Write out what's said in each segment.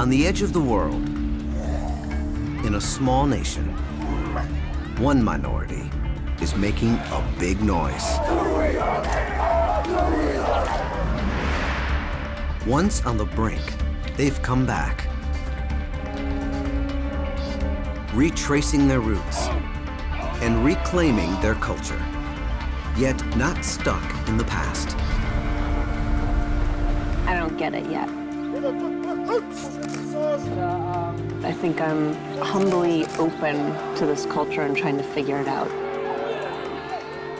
On the edge of the world, in a small nation, one minority is making a big noise. Once on the brink, they've come back, retracing their roots and reclaiming their culture, yet not stuck in the past. I don't get it yet. I think I'm humbly open to this culture and trying to figure it out.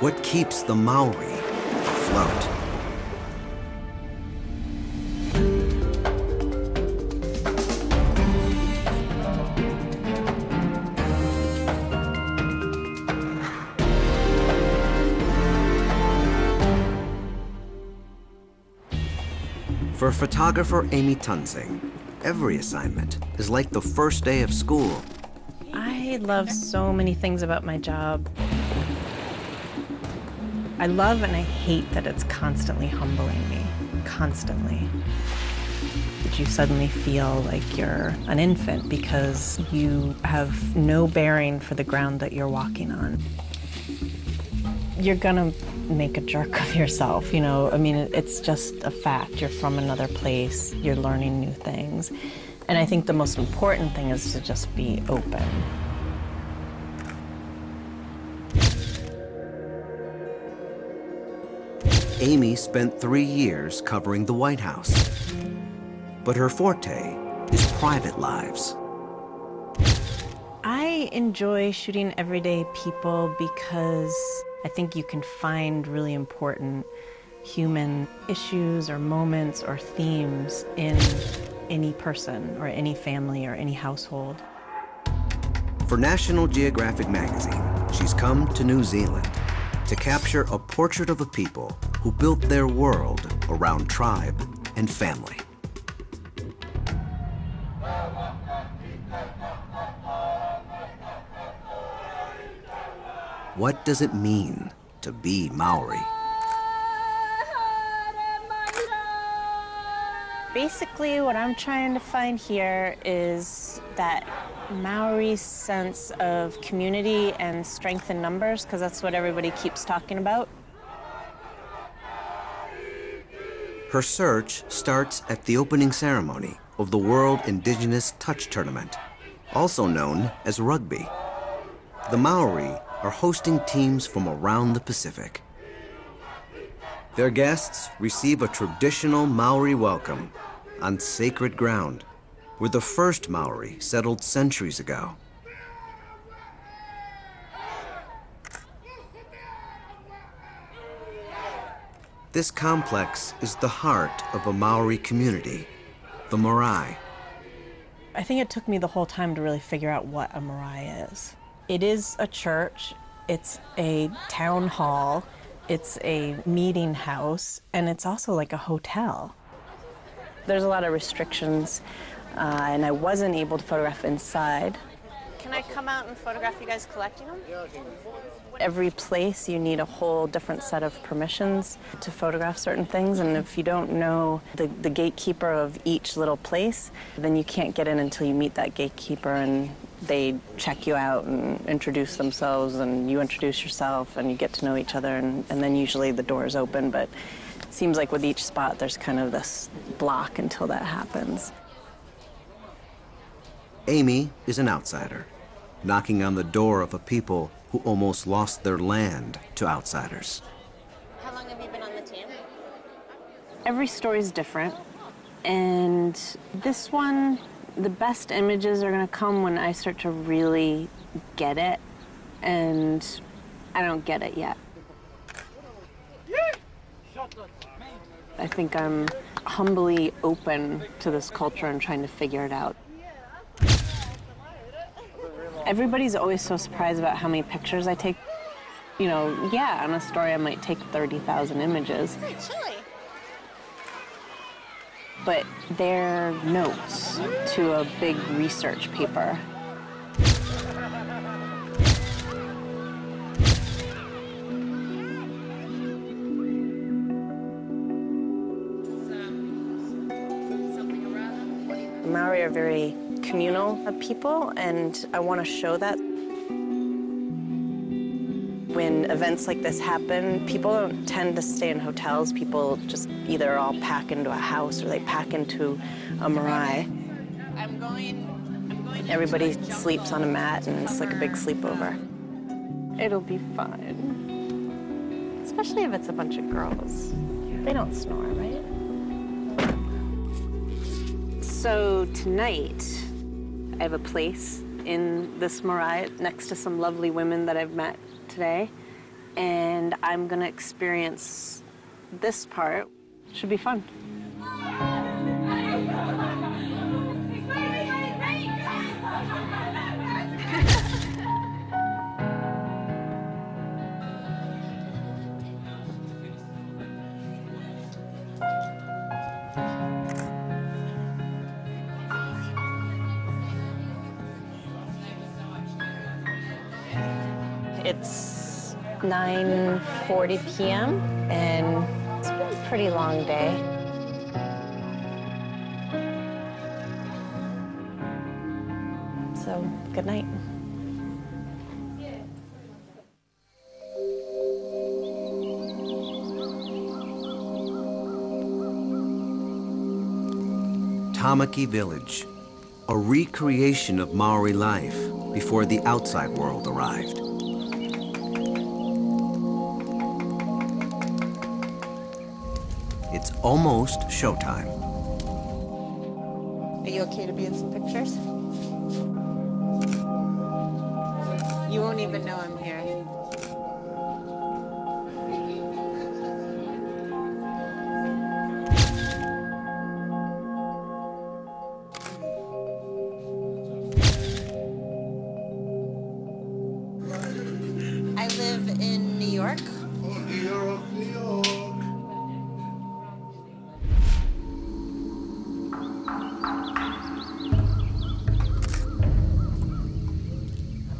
What keeps the Maori afloat? For photographer Amy Tunsing, every assignment is like the first day of school. I love so many things about my job. I love and I hate that it's constantly humbling me, constantly. That you suddenly feel like you're an infant because you have no bearing for the ground that you're walking on. You're gonna make a jerk of yourself, you know? I mean, it's just a fact. You're from another place, you're learning new things. And I think the most important thing is to just be open. Amy spent 3 years covering the White House, but her forte is private lives. I enjoy shooting everyday people because I think you can find really important human issues or moments or themes in any person or any family or any household. For National Geographic magazine, she's come to New Zealand to capture a portrait of a people who built their world around tribe and family. What does it mean to be Maori? Basically, what I'm trying to find here is that Maori sense of community and strength in numbers, because that's what everybody keeps talking about. Her search starts at the opening ceremony of the World Indigenous Touch Tournament, also known as rugby. The Maori are hosting teams from around the Pacific. Their guests receive a traditional Maori welcome on sacred ground, where the first Maori settled centuries ago. This complex is the heart of a Maori community, the marae. I think it took me the whole time to really figure out what a marae is. It is a church, it's a town hall, it's a meeting house, and it's also like a hotel. There's a lot of restrictions, and I wasn't able to photograph inside. Can I come out and photograph you guys collecting them? Every place you need a whole different set of permissions to photograph certain things, and if you don't know the gatekeeper of each little place, then you can't get in until you meet that gatekeeper, and they check you out and introduce themselves, and you introduce yourself, and you get to know each other, and then usually the door is open, but it seems like with each spot there's kind of this block until that happens. Amy is an outsider, knocking on the door of a people who almost lost their land to outsiders. How long have you been on the team? Every story is different, and this one, the best images are gonna come when I start to really get it, and I don't get it yet. I think I'm humbly open to this culture and trying to figure it out. Everybody's always so surprised about how many pictures I take. You know, yeah, on a story I might take 30,000 images. But they're notes to a big research paper. Maori are very communal people, and I want to show that. When events like this happen, people don't tend to stay in hotels. People just either all pack into a house or they pack into a marae. Everybody sleeps on a mat, and it's like a big sleepover. It'll be fun, especially if it's a bunch of girls. They don't snore, right? So tonight, I have a place in this marae next to some lovely women that I've met today, and I'm gonna experience this part. Should be fun. It's 9:40 p.m. and it's been a pretty long day. So, good night. Tamaki Village, a recreation of Maori life before the outside world arrived. It's almost showtime. Are you okay to be in some pictures? You won't even know I'm here. I live in New York.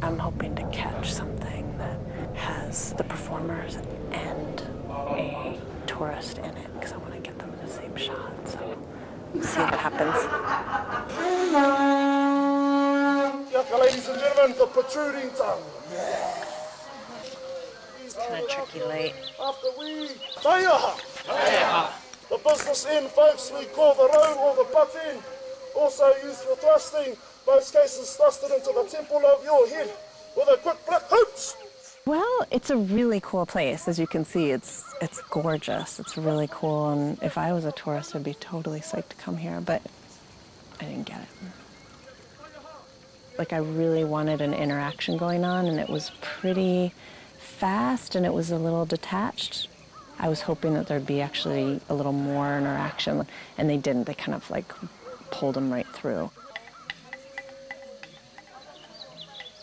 I'm hoping to catch something that has the performers and a tourist in it, because I want to get them in the same shot. So we'll see what happens. Ladies and gentlemen, the protruding tongue. It's kind of tricky light. After we taiaha. The business end, folks, we call the row or the butt end, also used for thrusting. Most cases thrusted into the temple of your head with a quick black hoops. Well, it's a really cool place. As you can see, it's gorgeous. It's really cool, and if I was a tourist, I'd be totally psyched to come here, but I didn't get it. Like, I really wanted an interaction going on, and it was pretty fast, and it was a little detached. I was hoping that there'd be actually a little more interaction, and they didn't. They kind of like pulled them right through.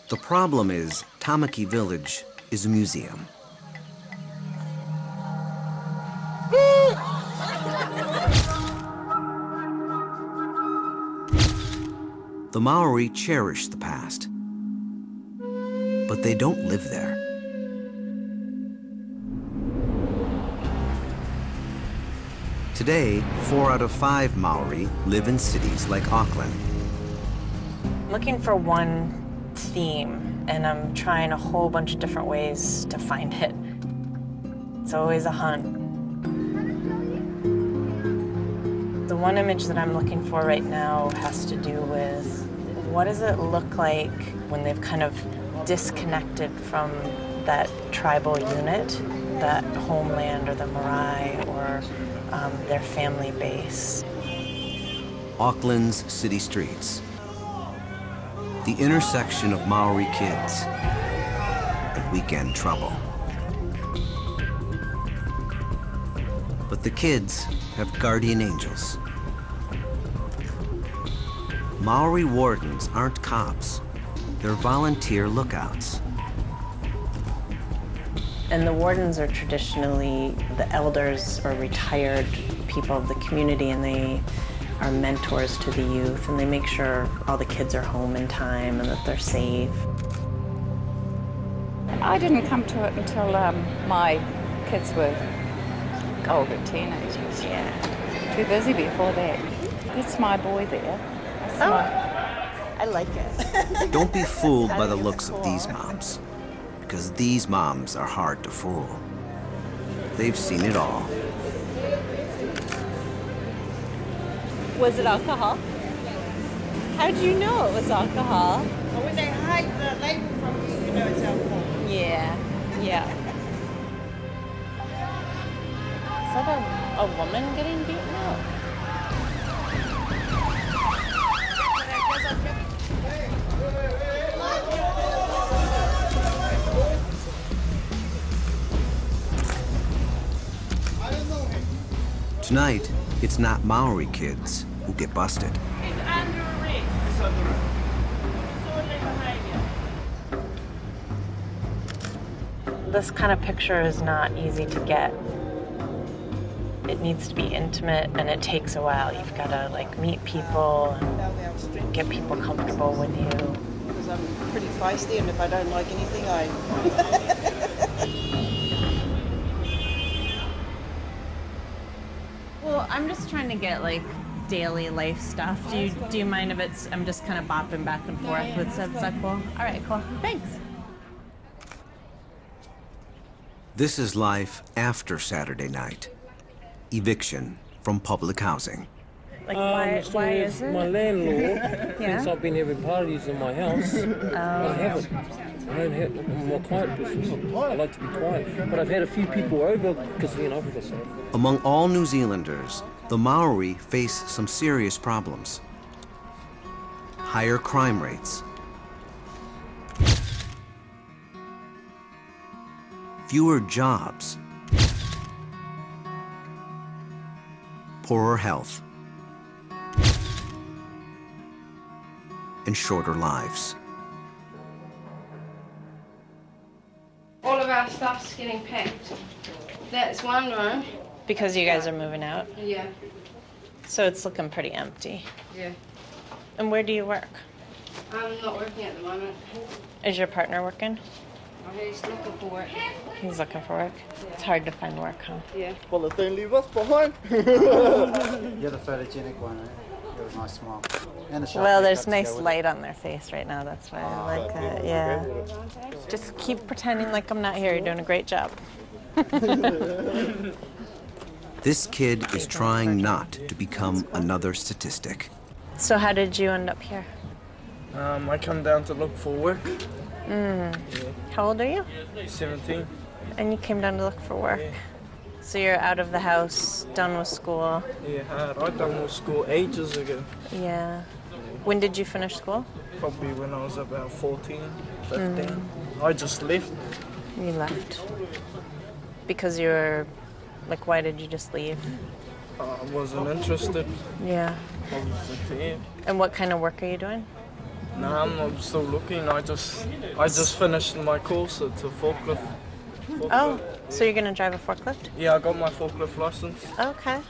The problem is, Tamaki Village is a museum. The Maori cherish the past, but they don't live there. Today, 4 out of 5 Maori live in cities like Auckland. I'm looking for one theme, and I'm trying a whole bunch of different ways to find it. It's always a hunt. The one image that I'm looking for right now has to do with what does it look like when they've kind of disconnected from that tribal unit, that homeland or the marae or their family base. Auckland's city streets. The intersection of Maori kids and weekend trouble. But the kids have guardian angels. Maori wardens aren't cops. They're volunteer lookouts. And the wardens are traditionally the elders or retired people of the community, and they are mentors to the youth, and they make sure all the kids are home in time and that they're safe. I didn't come to it until my kids were older teenagers. Yeah. Too busy before that. That's my boy there. I like it. Don't be fooled by the looks of these moms, because these moms are hard to fool. They've seen it all. Was it alcohol? How did you know it was alcohol? Well, when they hide the label from you, you know it's alcohol. Yeah, yeah. Is that a woman getting beaten up? Tonight, it's not Maori kids who get busted. This kind of picture is not easy to get. It needs to be intimate, and it takes a while. You've got to like meet people and get people comfortable with you. Because I'm pretty feisty, and if I don't like anything, I... Well, I'm just trying to get like daily life stuff. Do you mind if it's, I'm just kind of bopping back and forth with stuff? Is that cool? All right, cool. Thanks. This is life after Saturday night. Eviction from public housing. Like, why is it? My landlord thinks I've been having parties in my house. I haven't. I'm a quiet person. I like to be quiet. But I've had a few people over because, you know, Among all New Zealanders, the Maori face some serious problems. Higher crime rates. Fewer jobs. Poorer health. And shorter lives. All of our stuff's getting packed. That's one room. Because you guys are moving out? Yeah. So it's looking pretty empty. Yeah. And where do you work? I'm not working at the moment. Is your partner working? Oh, he's looking for work. He's looking for work. It's hard to find work, huh? Yeah. Well, don't leave us behind. You're the photogenic one, eh? You're a nice smile. And a sharp Well, haircut there's to nice go with light on their face right now. That's why I like it. Yeah. Just keep pretending like I'm not here. You're doing a great job. This kid is trying not to become another statistic. So how did you end up here? I come down to look for work. How old are you? 17. And you came down to look for work. Yeah. So you're out of the house, done with school. Yeah, I done with school ages ago. Yeah. When did you finish school? Probably when I was about 14, 15. I just left. You left. Because you were, like, why did you just leave? I wasn't interested. Yeah. I was there. And what kind of work are you doing? No, I'm not still looking. I just finished my course at a forklift. Oh, so you're gonna drive a forklift? Yeah, I got my forklift license. Okay.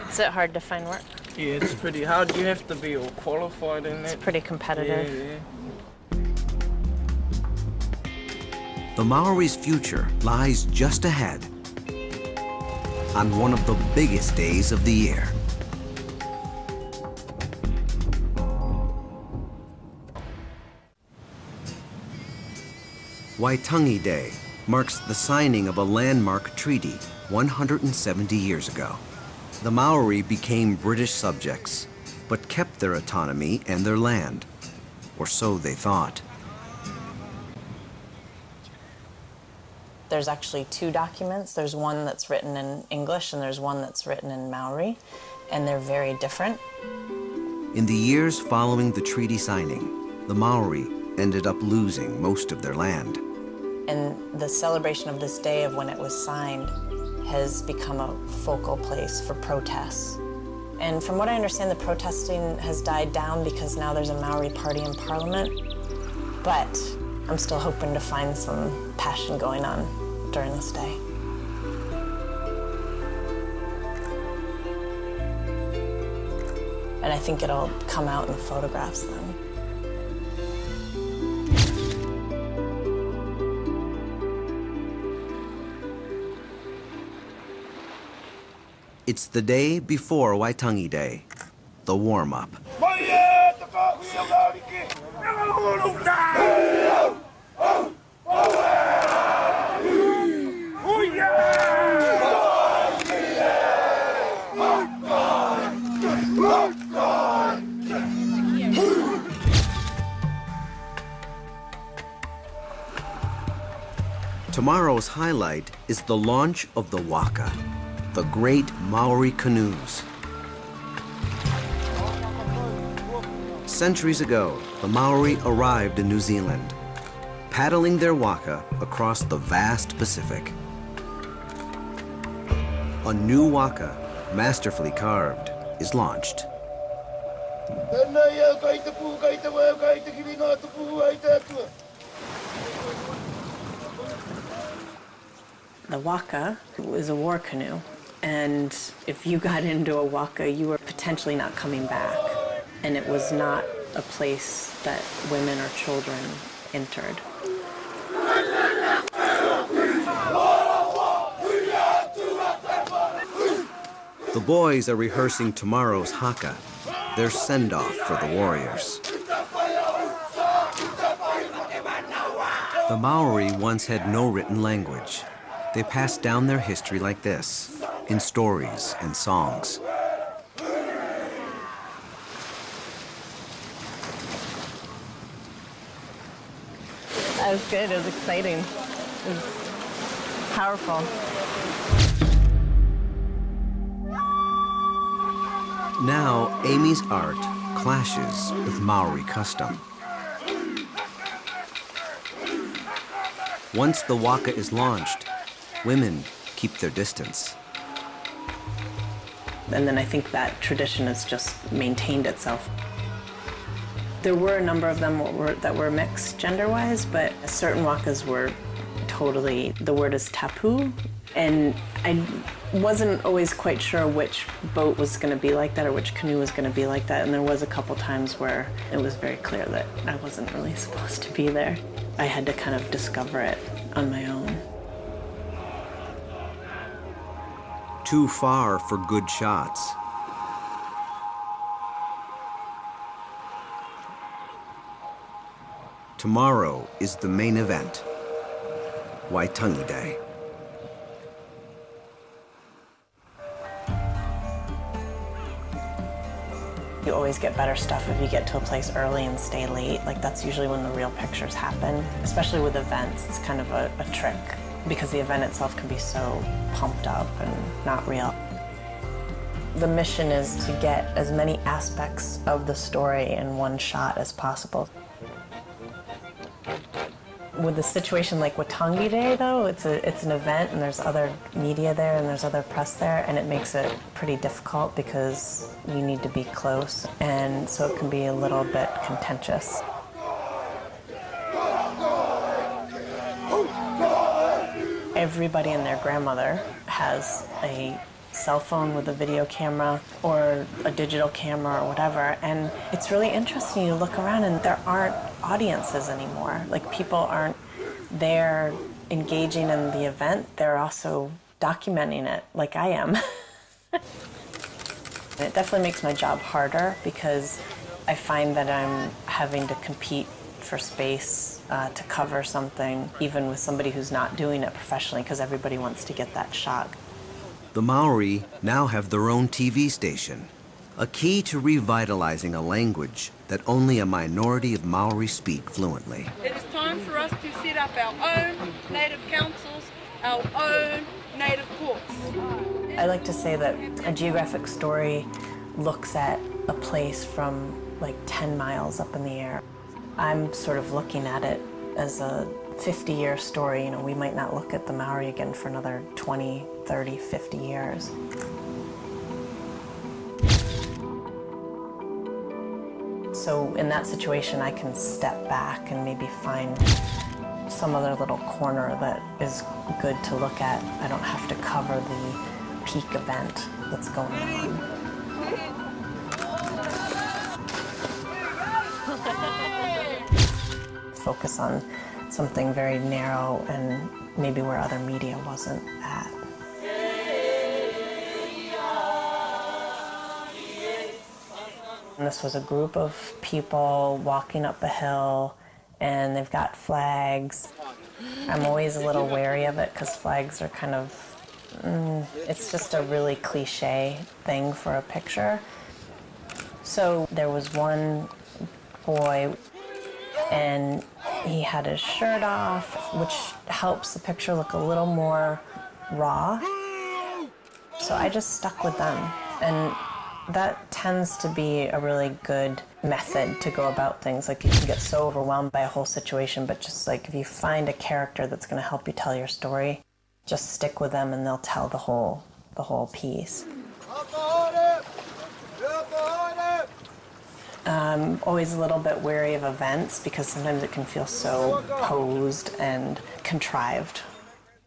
Is it hard to find work? Yeah, it's pretty hard. You have to be all qualified in that. It's pretty competitive. Yeah. The Maori's future lies just ahead on one of the biggest days of the year. Waitangi Day marks the signing of a landmark treaty 170 years ago. The Maori became British subjects, but kept their autonomy and their land, or so they thought. There's actually two documents. There's one that's written in English and there's one that's written in Maori, and they're very different. In the years following the treaty signing, the Maori ended up losing most of their land. And the celebration of this day of when it was signed has become a focal place for protests. And from what I understand, the protesting has died down because now there's a Maori party in Parliament. But I'm still hoping to find some passion going on during this day. And I think it'll come out in the photographs then. It's the day before Waitangi Day, the warm-up. Tomorrow's highlight is the launch of the Waka, the great Maori canoes. Centuries ago, the Maori arrived in New Zealand, paddling their Waka across the vast Pacific. A new Waka, masterfully carved, is launched. The Waka is a war canoe, and if you got into a Waka, you were potentially not coming back. And it was not a place that women or children entered. The boys are rehearsing tomorrow's haka, their send-off for the warriors. The Maori once had no written language. They passed down their history like this, in stories and songs. That was good. It was exciting. It was powerful. Now, Amy's art clashes with Maori custom. Once the Waka is launched, women keep their distance. And then I think that tradition has just maintained itself. There were a number of them that were mixed gender-wise, but certain wakas were totally, the word is tapu, and I wasn't always quite sure which boat was going to be like that or which canoe was going to be like that, and there was a couple times where it was very clear that I wasn't really supposed to be there. I had to kind of discover it on my own. Too far for good shots. Tomorrow is the main event, Waitangi Day. You always get better stuff if you get to a place early and stay late. Like, that's usually when the real pictures happen. Especially with events, it's kind of a trick because the event itself can be so pumped up and not real. The mission is to get as many aspects of the story in one shot as possible. With a situation like Waitangi Day, though, it's an event and there's other media there and there's other press there, and it makes it pretty difficult because you need to be close, and so it can be a little bit contentious. Everybody and their grandmother has a cell phone with a video camera or a digital camera or whatever, and it's really interesting. You look around and there aren't audiences anymore. Like, people aren't there engaging in the event, they're also documenting it like I am. It definitely makes my job harder because I find that I'm having to compete for space to cover something, even with somebody who's not doing it professionally, because everybody wants to get that shot. The Maori now have their own TV station, a key to revitalizing a language that only a minority of Maori speak fluently. It is time for us to set up our own native councils, our own native courts. I like to say that a geographic story looks at a place from like 10 miles up in the air. I'm sort of looking at it as a 50-year story. You know, we might not look at the Maori again for another 20, 30, 50 years. So in that situation, I can step back and maybe find some other little corner that is good to look at. I don't have to cover the peak event that's going on. Focus on something very narrow and maybe where other media wasn't at. And this was a group of people walking up a hill, and they've got flags. I'm always a little wary of it because flags are kind of, it's just a really cliche thing for a picture. So there was one boy, and he had his shirt off, which helps the picture look a little more raw. So I just stuck with them, and that tends to be a really good method to go about things. Like, you can get so overwhelmed by a whole situation, but just like if you find a character that's going to help you tell your story, just stick with them and they'll tell the whole piece. I'm always a little bit wary of events because sometimes it can feel so posed and contrived.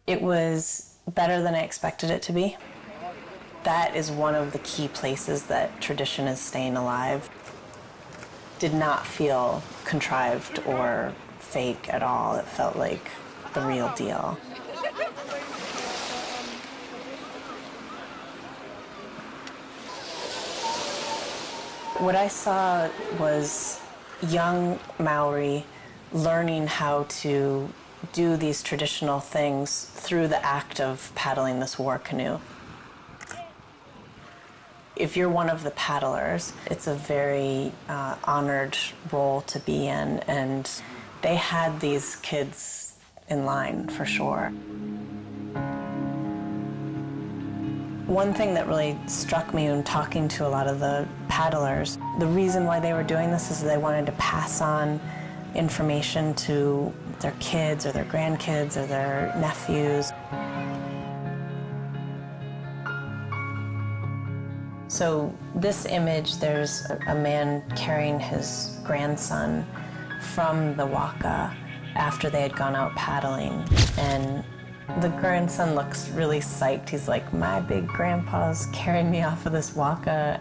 It was better than I expected it to be. That is one of the key places that tradition is staying alive. Did not feel contrived or fake at all. It felt like the real deal. What I saw was young Maori learning how to do these traditional things through the act of paddling this war canoe. If you're one of the paddlers, it's a very honored role to be in, and they had these kids in line for sure. One thing that really struck me when talking to a lot of the paddlers, the reason why they were doing this is they wanted to pass on information to their kids or their grandkids or their nephews. So this image, there's a man carrying his grandson from the waka after they had gone out paddling, and the grandson looks really psyched. He's like, my big grandpa's carrying me off of this waka.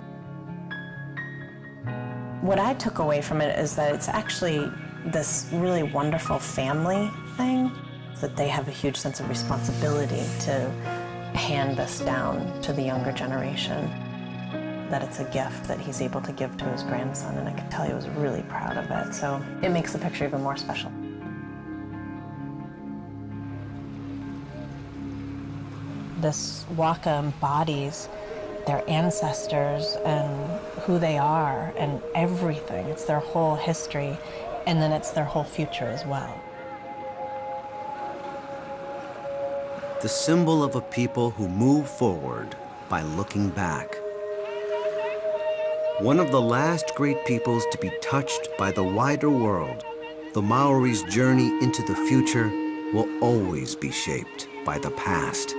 What I took away from it is that it's actually this really wonderful family thing, that they have a huge sense of responsibility to hand this down to the younger generation, that it's a gift that he's able to give to his grandson, and I could tell he was really proud of it, so it makes the picture even more special. This waka embodies their ancestors and who they are and everything. It's their whole history, and then it's their whole future as well. The symbol of a people who move forward by looking back. One of the last great peoples to be touched by the wider world, the Maori's journey into the future will always be shaped by the past.